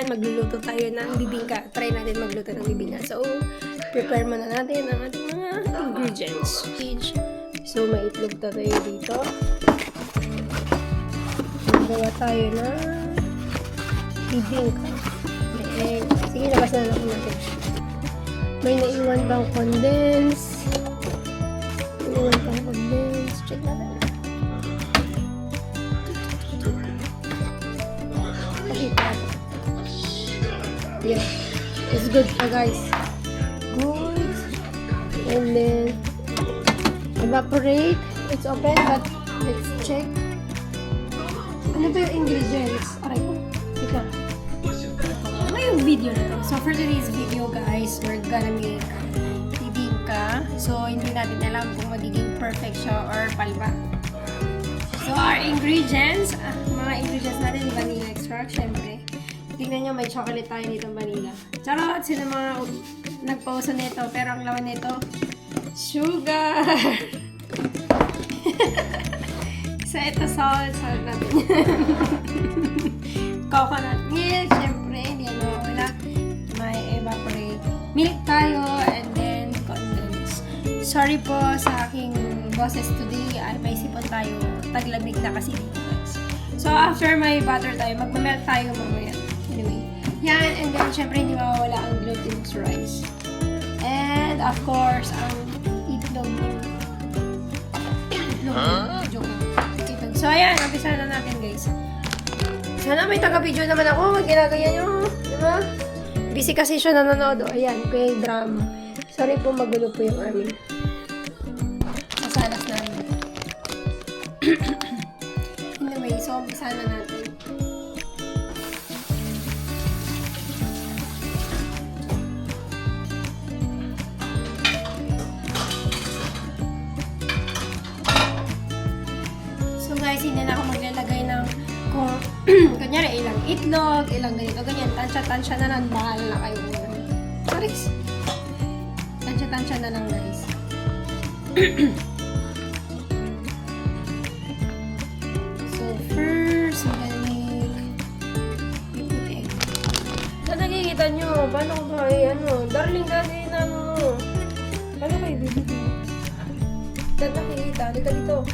magluluto tayo ng bibingka. Try natin magluto ng bibingka. So, prepare muna natin ang ating mga ingredients. So, may itlog tayo dito. Magawa tayo ng bibingka. May egg. Sige, labas na lang natin. May naiwan bang condense? Naiwan bang condense? Check natin. Yeah, it's good guys. Good. And then evaporate. It's open, but let's check. Ano ba yung ingredients? Aray ko. Ito. Ano yung video na to? So for today's video guys, we're gonna make bibingka. So hindi natin alam kung magiging perfect siya or palba. So our ingredients, mga ingredients natin, vanilla extract, syempre. Tingnan nyo, may chocolate tayo nitong vanilla. Charot! Sino mga nagpauso nito? Pero ang laman nito, sugar! So, ito salt natin. Coconut milk, syempre, hindi ano, wala. May evaporate milk tayo, and then condense. Sorry po sa aking bosses today, may sipon tayo, taglamig na kasi dito guys. So, after may butter tayo, magmamelt tayo mamaya. Anyway, yan, and then syempre hindi mawawala ang glutinous rice. And of course, ang itlog. Joke. So ayan, umpisa na natin guys. Sana may taga-video naman ako, mag-ginagaya nyo, diba? Busy kasi siya nanonood. Ayan, kay drama. Sorry po, magulo po yung amin. Masalas namin. Anyway, so umpisa na natin. Guys, hindi na ako maglalagay ng kung kunyari ilang itlog, ilang ganito, ganyan. Tansya-tansya na lang. Bahala na kayo. Sorry. Tansya-tansya na lang guys. So first, I'm gonna make egg. Saan nakikita nyo? Paano ko ba darling daddy na paano kayo bibigyan? Saan nakikita? Dito dito.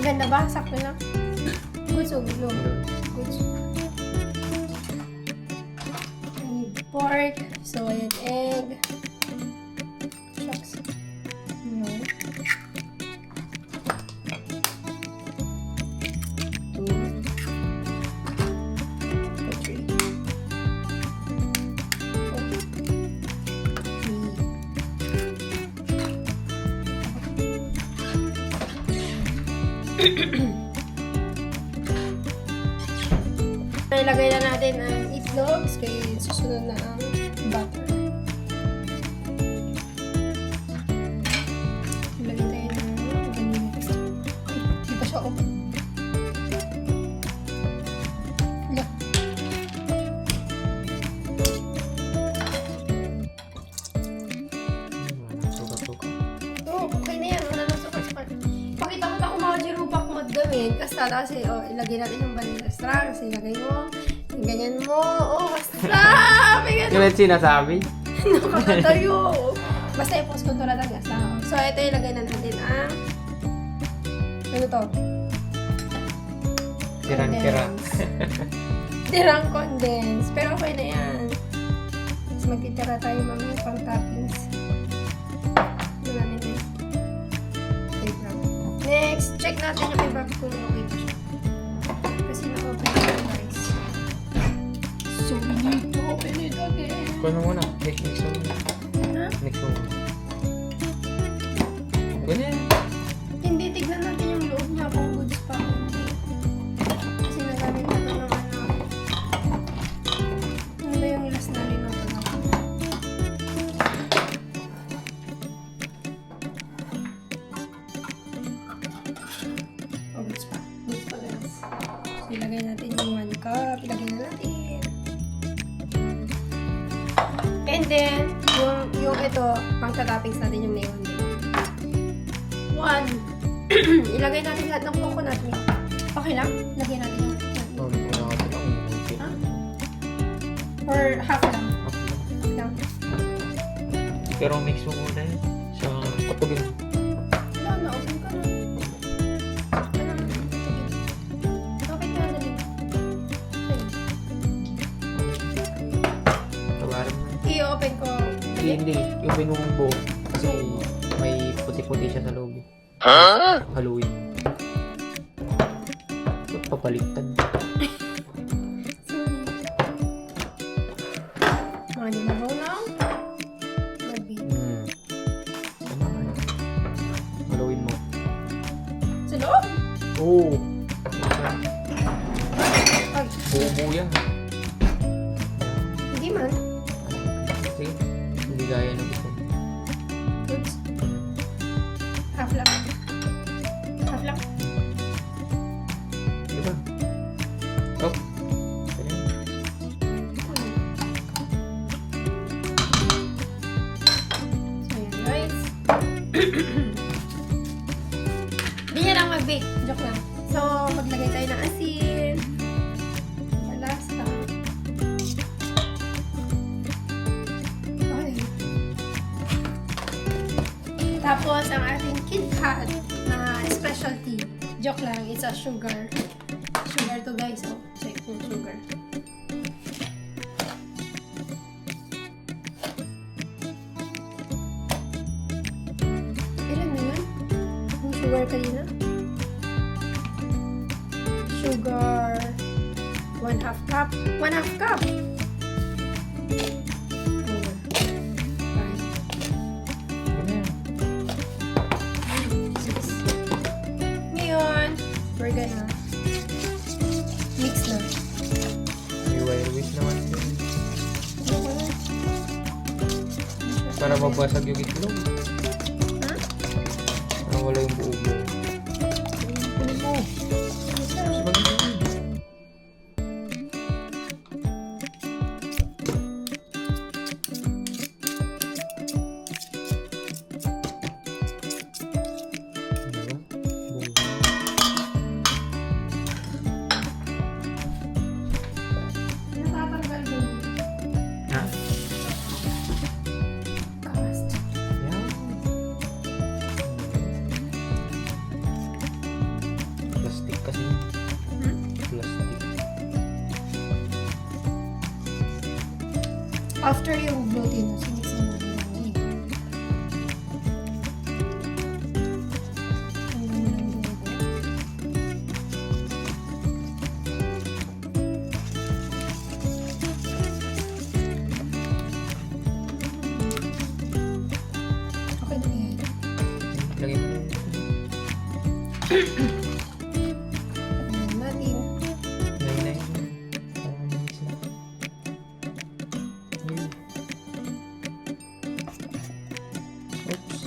Ganda ba? Sakto lang. Good, so good. Good. I need pork. So, ayan, egg. Shucks. No. 2. 3. 4. Ilagay na natin ang itlogs kaya susunod na ang butter. Ilagay tayo ng vanilla extract. Di pa siya open. Look. Oh, okay na yan. Wala nang sukat-sukat. Pakita mo na kung mga jirupak mo gamit. Kasi, ilagay natin yung vanilla extract. Kasi ilagay mo. Ganyan mo. Oh, basta! Yung sinasabi? Nakakatayo. Basta i-post ko ito na talaga. So, ito ilagay na natin ang ano to? Tirang-tirang. Tirang condense. Pero okay na yan. Mas magtitira tayo mamaya pang toppings. Marami din. Next, check natin yung iba kung okay pa siya. Kasi na-open na yung rice. So, we need to open it again. Kuno muna. Mix mo muna. Ha? Mix mo muna. Ganyan. Hindi, tignan natin yung loob niya kung goods pa. Kasi nagamit na ito ng ano ba yung last na rin ito na. Oh, goods pa. Goods pa guys. So, ilagay natin yung 1 cup. Ilagay na natin. And then, yung ito, pang toppings natin yung naiwan dito. 1. Ilagay natin lahat ng coconut milk. Okay lang? Lagyan natin yung coconut milk. Or half lang? Half lang. Pero mix mo muna yun. Sa patugin. Wala na, open ko na. Open ka na dali. Tawaran mo. I-open ko. Hindi. I-open mo ang buo. Kasi may puti-puti siya sa loob. Haluin. Papaliktad. Sorry. Mga di mabaw lang. Mabi. Tama ka. Haluin mo. Sa loob? Oo. Ay, Buo-buo yan. hindi man. Sige. Hindi gaya ng gusto mo. Oops. Half lang. Half lang. Di ba? Oh. Ganyan. So, yan guys. Hindi niya lang mag-bake. Joke lang. So, maglagay tayo ng asin. Last time. Okay. Tapos, ang ating KitKat na specialty. Joke lang, it's a sugar. Sugar to guys. Oh, check yung sugar. Ilan na yun? Yung sugar kanina? Sugar 1/2 cup. 1/2 cup! Ganyan. Ngayon, we're gonna mix na. May wire whisk naman din. Para mabasag yung itlog. Ha? Para wala yung buo-buo. Kunin mo. Mas maganda yun. Diba? Buo. Natatanggal dun. Ha? Cast. Yan. Plastic kasi. Plastic. After yung glutin, sinix na natin yung egg. Ang ganda ng buo. Okay na yan. Lagay mo na yun. Natin. Lagay na yun. Para mabilis na. Ayun. Oops.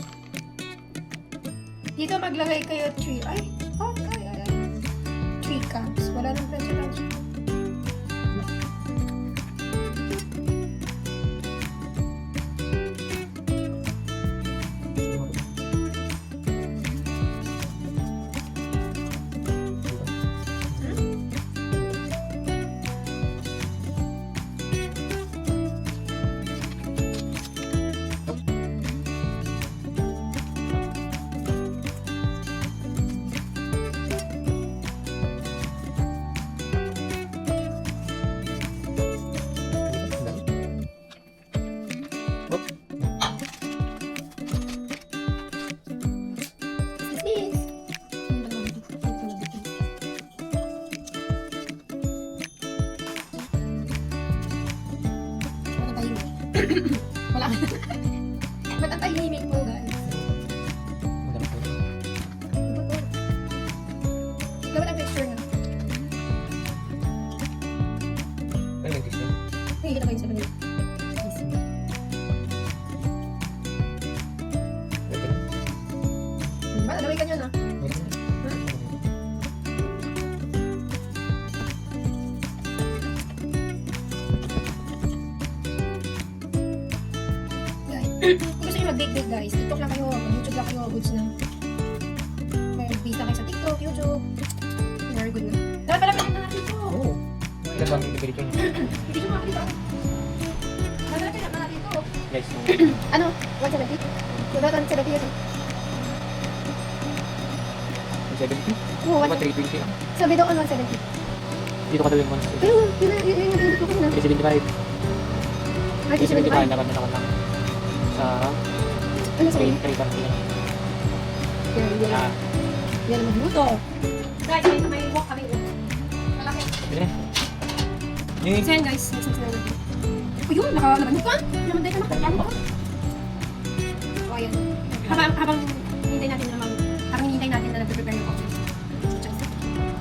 Dito maglagay kayo 3. Ay! 3 cups. Wala nang presyo lang siya. Sis! Wala tahimik. Wala ka na. Ba't ang tahimik mo, guys? Gawin ang texture nga. Ay, nagkis na. Nakikita ko yung sa kanila. Pwede na. Malaway ka nyo na. Pwede na. Guys, kung gusto nyo mag-bake-bake guys, TikTok lang kayo, YouTube lang kayo, goods na. May base na kayo sa TikTok, YouTube. Very good na. Dapat pala pala na natin ito. Oo. Ilan ba ang bibili ko niya? Hindi ko makakita. Guys, yung Ano? 170? Diba 170 kasi? 70? Oo, Diba 170. 320 lang? Sabi daw on 170. Dito ka daw yung 170. Pero yun yung nag-iinit ko kanina. 375. Ay, 375 375. dapat nakawan lang. Sa Ano sabi? 330 lang. Yan. Ah, Yan magluto. Guys, may walk kami. Malaki. bili na. Yun. So yan guys, next na natin. O yun, nakalaban ka? Naman tayo ka makakalaban ba? O ayan. Habang hinintay natin na nag-prepare yung cocktail.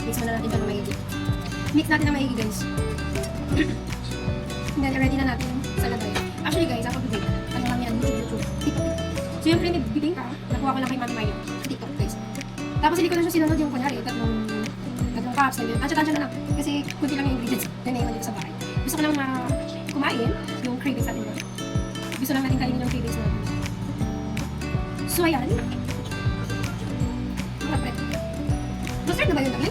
Mix muna natin ito na maigi. Mix natin na maigi guys. And then, ready na natin sa lagay. Actually guys, ako today, ano lang yan, YouTube. TikTok. So yung creamy bibingka, nakuha ko lang kay Mami Maya. TikTok guys. Tapos hindi ko na siya sinunod yung kunyari, tatlong cups, ganyan. Tansya-tansya na lang. Kasi kunti lang yung ingredients na naiwan dito sa bahay. Gusto ko lang kumain yung cravings natin doon. Gusto lang natin kainin yung cravings natin. So ayan. Malapit. Na-start na ba yun, Dagli?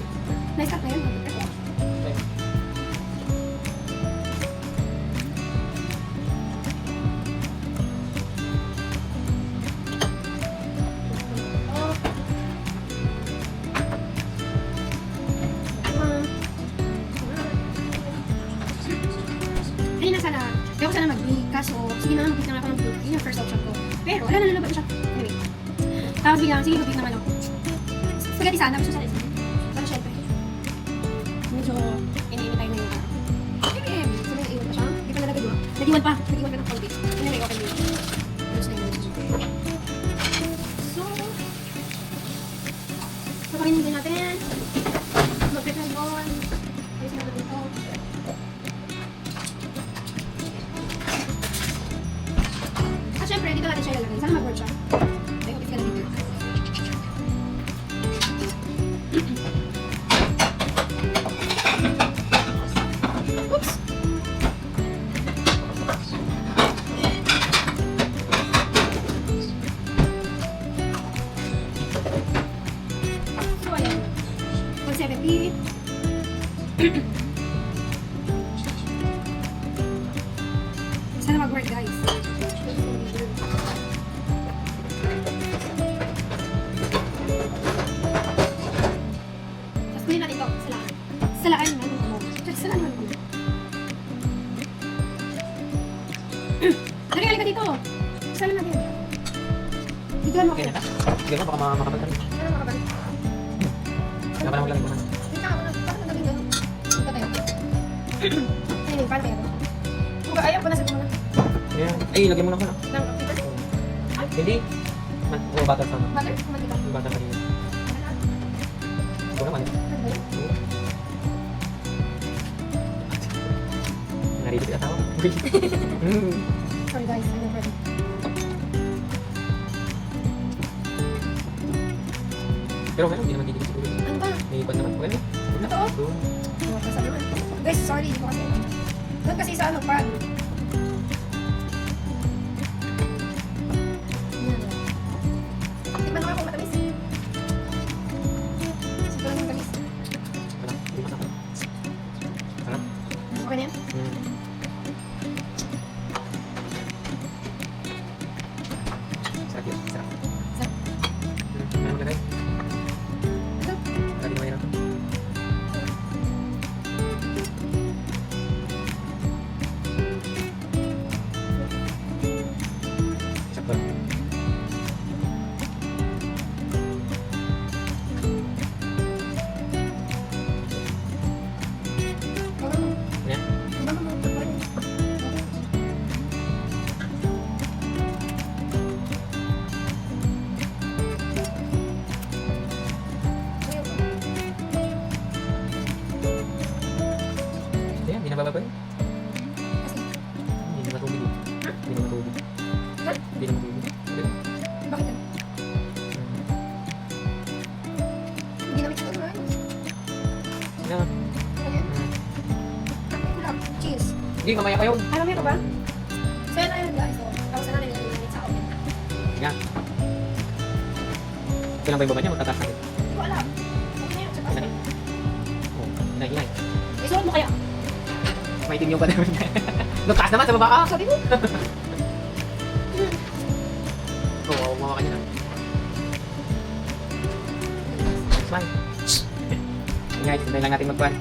Na-start na yun? Ayoko sana mag-bake, kaso sige na, mag-bake na ako ng bake. Yun yung first option ko. Pero wala na nalabas siya. Anyway. Tapos biglang, sige mag-bake naman ako. Spaghetti sana, gusto sana isa. Pero syempre, medyo ini-anytime na yung araw. Heavy. So nag-iwan pa siya. Hindi pa nalagay doon. Nag-iwan pa ng Colgate. Anyway, okay din. Tapos na yun. So pakainin din natin. Mag-prepare doon. Ayos na ba dito? Siyempre, dito natin siya ilalagay. Sana mag-work siya. Ay, kapit ka na dito. Oops! So, ayan. 170. Sana mag-work, guys. Kunin natin ito, salaan. Salaan naman yung ano. Salaan naman yung ano. Nagagaling ka dito. Salaan natin. Dito mo ako. Okay na ka? Sige mo, baka makabal ka rin. Ano makabalik? Kaya pa na maglamig mo na. Wait lang ako na. Bakit nagagawin gano'n? Dito tayo. Anyway, paano kaya ito? Kung ayaw ko na sa mga. Yeah. Ay, lagyan mo na ko na. Lang, paper? Hindi. Butter sana. Butter? Mantika? Yung butter kanina. Ito naman. Ano ba yun? Narito ka tao. Sorry guys, I'm not ready. Pero okay lang, hindi naman titigil siguro. Ano ba? May ipan naman. Okay lang. Totoo? Doon. Oh, basta naman. Guys, sorry, hindi ko kasi alam. Doon kasi sa ano, pan. Tikman mo nga kung matamis. Sige lang yung tamis. Wala. Hindi masakit. Wala. Okay na yan? Sarap yun. Sarap. Sarap. Ano maglagay? Ito. Lagi mo yun. Sakto. Baba mo. Yan. Baba mo. Baba mo. Ayan, hindi nabababa yun. Kasi, Hindi naman tubig yun. Hindi naman tubig. Hindi naman tubig. Okay. bakit yan? Hindi na mix ko na. Yan. Okay. Wala. Cheese. Sige, mamaya pa yun. Ay, mamaya pa ba? So, yan na yun guys. So, tapos na natin yung sa oven. Yan. Ito lang ba yung baba niya? Magtataas natin. Hindi ko alam. Okay na yun. Tsaka Inay. Oh, inay, inay. isuot mo kaya? Maitim yung pa naman. Nagtaas naman sa baba ka. Sabi mo. tumawa ka na. Smile. Guys, hintay lang natin magkuhan.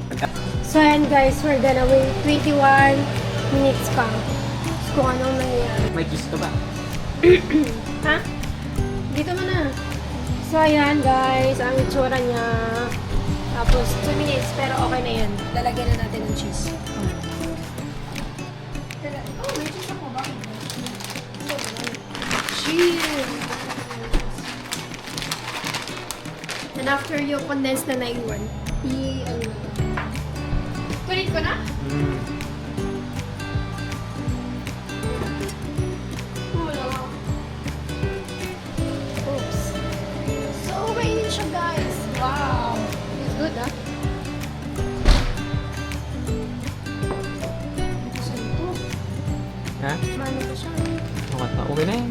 So ayan guys, we're gonna wait 21 minutes pa. So, kung anong nangyayari. May kiss ka ba? Ha? Dito mo na. So ayan guys, ang itsura niya. Tapos 2 minutes, pero okay na yan. Lalagyan na natin ng cheese. Oh, may cheese ako ba? Cheese! And after yung condensed na naiwan, kulit ko na? Wala. Oops. So, mainit siya guys. Wow. It's good ah. Saan ito? Ha? Mano pa siya? Okay na. Okay na yan.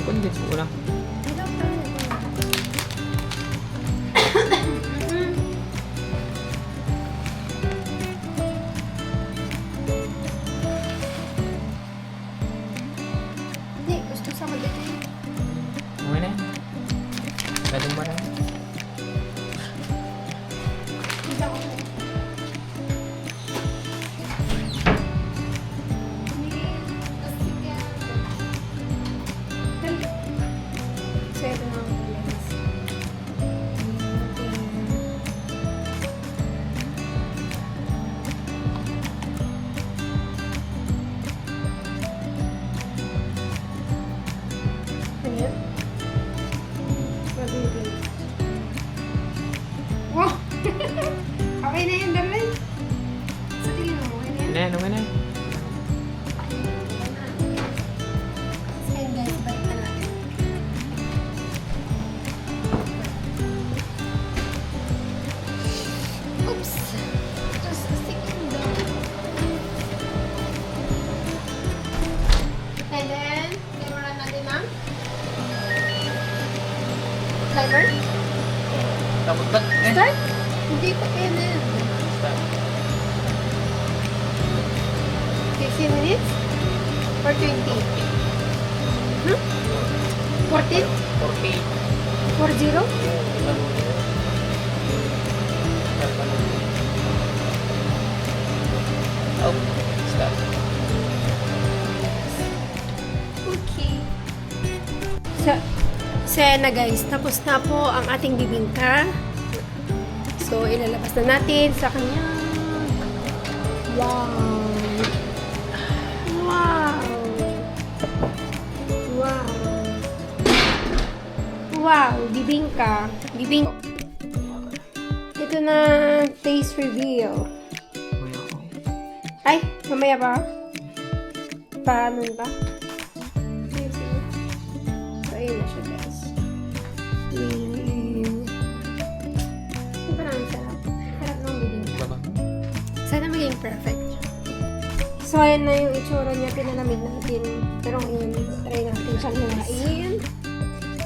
Condense mo lang. Hindi, gusto sa magdito. Okay na yan. Pwedeng ba na yan? Kita ko na. So, ito na ang guys. Ano yan? Mabibig. Wow! Okay na yan, Darlene. Sa tingin mo, okay na yan? Okay na yan. Okay na yan. Ayan guys, balik na natin. Oops! Just sticking down. And then, timuran natin ng timer. Tapos ba't? Start? Hindi pa yan yan. 15 minutes? Or 20? Hmm? 14? 40. 40? Oh, stop. Okay. So yan na guys, tapos na po ang ating bibingka. So, ilalabas na natin sa kanya. Wow! Wow! Wow! Wow! Bibingka. Bibingka. Ito na taste reveal. Ay, mamaya pa? Paano pa? So, ayun na siya guys. Parang sarap. Sarap ng bibingka. Sana maging perfect. So, ayan na yung itsura niya. Pinalamig natin. Pero ngayon, try natin siyang hiwain.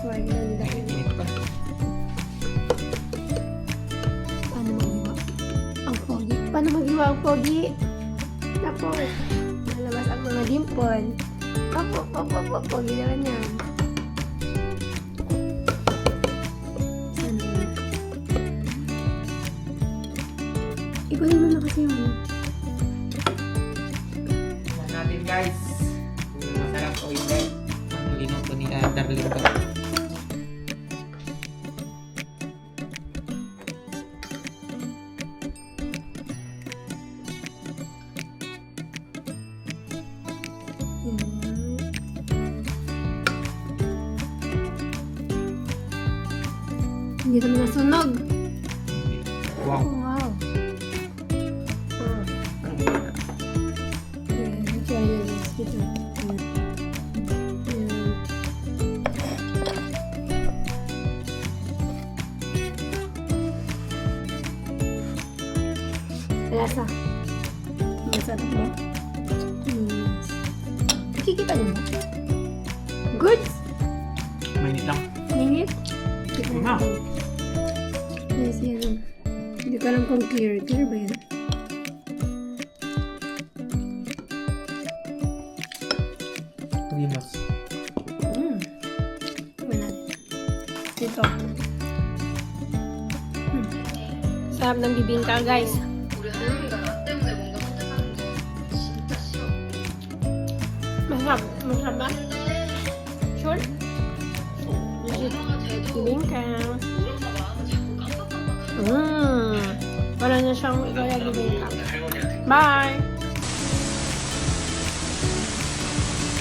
Hiwain na nila. Paano maghiwa? Ang pogi. Paano maghiwa ang pogi? Napo. Nalabas ang mga dimple. Opo. Pogi naman yan. Sana yun. Iguhin mo na kasi yung natin guys. Masarap o hindi. Ang linuto ni Darlene ko. Hindi naman nasunog. Wow. Wow. Ayan, try na guys. Dito. Ayan. Lasa. Masarap ba? Yes. Nakikita niyo ba? Good? Mainit lang. Minute? Tignan Wow. natin. Yes, yan. Hindi ko alam kung clear. Clear ba yan? Rimas. Dito. Sarap ng bibingka, guys. Masarap. Masarap ba? Sure? Legit. Bibingka. Wala na siyang ikaya bibingka. Bye!